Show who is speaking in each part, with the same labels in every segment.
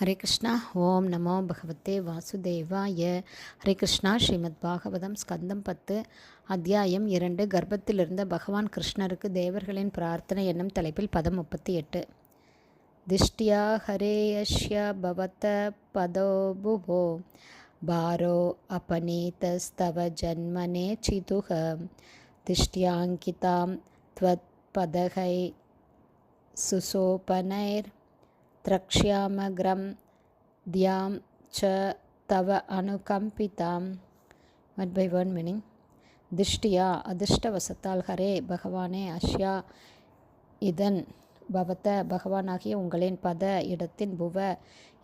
Speaker 1: ஹரே கிருஷ்ணா. ஓம் நமோ பகவத்தே வாசுதேவாய. ஹரே கிருஷ்ணா. ஸ்ரீமத் பாகவதம் ஸ்கந்தம் 10 அத்தியாயம் 2 கர்ப்பத்திலிருந்த பகவான் கிருஷ்ணருக்கு தேவர்களின் பிரார்த்தனை என்னும் தலைப்பில் பதம் 38. திஷ்டியா ஹரேயஷ்ய பவத பதோபுவோ பாரோ அபநீதஸ்தவ ஜன்மனே சிதுக திஷ்டியாங்கிதாம் த்வத் பதகை சுசோபனைர் திரக்ஷ்யாமக்ரம் தியாம் ச தவ அனுகம்பிதாம். One by one meaning. திஷ்டியா அதிர்ஷ்டவசத்தால், ஹரே பகவானே, அஷ்யா இதன், பவத பகவானாகிய உங்களின், பத இடத்தின், புவ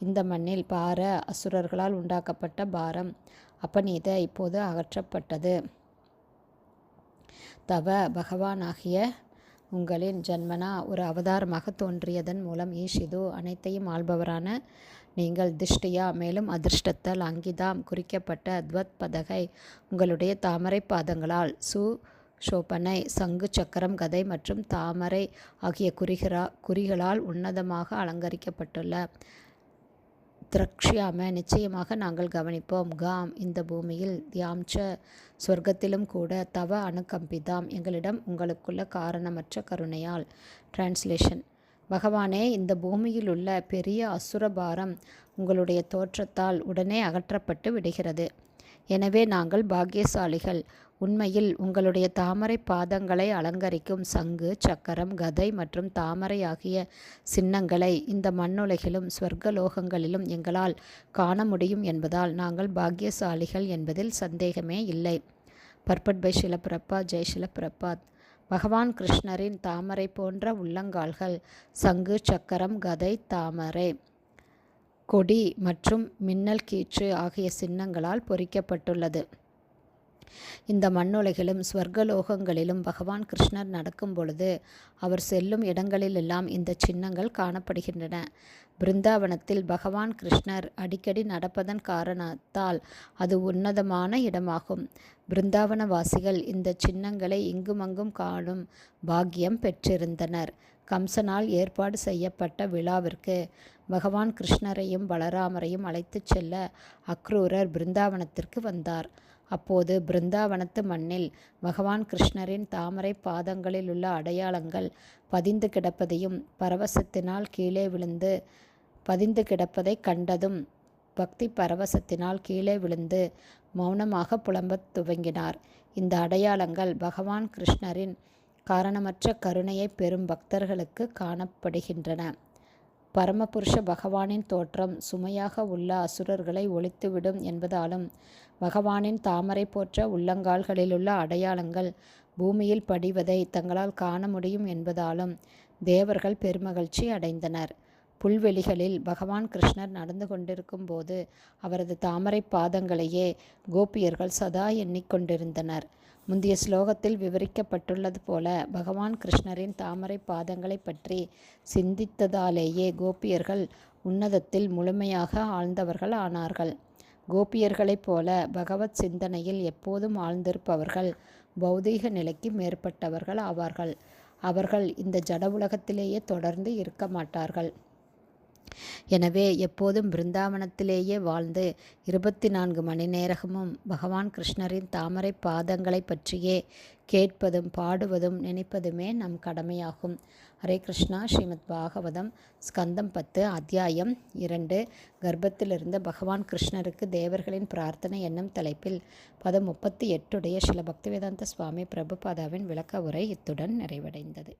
Speaker 1: இந்த மண்ணில், பார அசுரர்களால் உண்டாக்கப்பட்ட பாரம், அபநீத இப்போது அகற்றப்பட்டது, தவ பகவானாகிய உங்களின், ஜன்மனா ஒரு அவதாரமாக தோன்றியதன் மூலம், ஈஷிது அனைத்தையும் ஆள்பவரான நீங்கள், திஷ்டியா மேலும் அதிர்ஷ்டத்தால், அங்கிதாம் குறிக்கப்பட்ட, த்வத் பதகை உங்களுடைய தாமரை பாதங்களால், சுஷோபனை சங்கு சக்கரம் கதை மற்றும் தாமரை ஆகிய குறிகளால் உன்னதமாக அலங்கரிக்கப்பட்டுள்ள, திரக்ஷ்யாம நிச்சயமாக நாங்கள் கவனிப்போம், காம் இந்த பூமியில், தியாம்ச சொர்க்கத்திலும் கூட, தவ அனுகம்பிதாம் எங்களிடம் உங்களுக்குள்ள காரணமற்ற கருணையால். டிரான்ஸ்லேஷன். பகவானே, இந்த பூமியில் உள்ள பெரிய அசுரபாரம் உங்களுடைய தோற்றத்தால் உடனே அகற்றப்பட்டு விடுகிறது. எனவே நாங்கள் பாக்கியசாலிகள். உண்மையில் உங்களுடைய தாமரை பாதங்களை அலங்கரிக்கும் சங்கு சக்கரம் கதை மற்றும் தாமரை ஆகிய சின்னங்களை இந்த மண்ணுலகிலும் ஸ்வர்கலோகங்களிலும் எங்களால் காண முடியும் என்பதால் நாங்கள் பாக்கியசாலிகள் என்பதில் சந்தேகமே இல்லை. பர்பட் பை ஷில பிரபாத். ஜெய் ஷில பிரபாத். பகவான் கிருஷ்ணரின் தாமரை போன்ற உள்ளங்கால்கள் சங்கு சக்கரம் கதை தாமரை கொடி மற்றும் மின்னல் கீற்று ஆகிய சின்னங்களால் பொறிக்கப்பட்டுள்ளது. இந்த மண்ணுலகிலும் ஸ்வர்கலோகங்களிலும் பகவான் கிருஷ்ணர் நடக்கும் பொழுது அவர் செல்லும் இடங்களிலெல்லாம் இந்த சின்னங்கள் காணப்படுகின்றன. பிருந்தாவனத்தில் பகவான் கிருஷ்ணர் அடிக்கடி நடப்பதன் காரணத்தால் அது உன்னதமான இடமாகும். பிருந்தாவனவாசிகள் இந்த சின்னங்களை இங்குமங்கும் காணும் பாக்கியம் பெற்றிருந்தனர். கம்சனால் ஏற்பாடு செய்யப்பட்ட விழாவிற்கு பகவான் கிருஷ்ணரையும் பலராமரையும் அழைத்துச் செல்ல அக்ரூரர் பிருந்தாவனத்திற்கு வந்தார். அப்போது பிருந்தாவனத்து மண்ணில் பகவான் கிருஷ்ணரின் தாமரை பாதங்களில் உள்ள அடையாளங்கள் பதிந்து கிடப்பதையும் பரவசத்தினால் கீழே விழுந்து பதிந்து கிடப்பதை கண்டதும் பக்தி பரவசத்தினால் கீழே விழுந்து மௌனமாக புலம்பத் துவங்கினார். இந்த அடையாளங்கள் பகவான் கிருஷ்ணரின் காரணமற்ற கருணையை பெறும் பக்தர்களுக்கு காணப்படுகின்றன. பரமபுருஷ பகவானின் தோற்றம் சுமையாக உள்ள அசுரர்களை ஒழித்துவிடும் என்பதாலும், பகவானின் தாமரை போன்ற உள்ளங்கால்களிலுள்ள அடையாளங்கள் பூமியில் படிவதை தங்களால் காண முடியும் என்பதாலும் தேவர்கள் பெருமகிழ்ச்சி அடைந்தனர். புல்வெளிகளில் பகவான் கிருஷ்ணர் நடந்து கொண்டிருக்கும் போது அவரது தாமரை பாதங்களையே கோபியர்கள் சதா எண்ணிக்கொண்டிருந்தனர். முந்தைய ஸ்லோகத்தில் விவரிக்கப்பட்டுள்ளது போல பகவான் கிருஷ்ணரின் தாமரை பாதங்களை பற்றி சிந்தித்ததாலேயே கோபியர்கள் உன்னதத்தில் முழுமையாக ஆழ்ந்தவர்கள் ஆனார்கள். கோபியர்களைப் போல பகவத் சிந்தனையில் எப்போதும் ஆழ்ந்திருப்பவர்கள் பௌதீக நிலைக்கு மேற்பட்டவர்கள் ஆவார்கள். அவர்கள் இந்த ஜட உலகத்திலேயே தொடர்ந்து இருக்க மாட்டார்கள். எனவே எப்போதும் பிருந்தாவனத்திலேயே வாழ்ந்து 24 மணி நேரமும் பகவான் கிருஷ்ணரின் தாமரை பாதங்களை பற்றியே கேட்பதும் பாடுவதும் நினைப்பதுமே நம் கடமையாகும். ஹரே கிருஷ்ணா. ஸ்ரீமத் பாகவதம் ஸ்கந்தம் 10 அத்தியாயம் 2 கர்ப்பத்திலிருந்த பகவான் கிருஷ்ணருக்கு தேவர்களின் பிரார்த்தனை என்னும் தலைப்பில் பதம் 38 உடைய ஸ்ரீல பக்திவேதாந்த சுவாமி பிரபுபாதாவின் விளக்க உரை இத்துடன் நிறைவடைந்தது.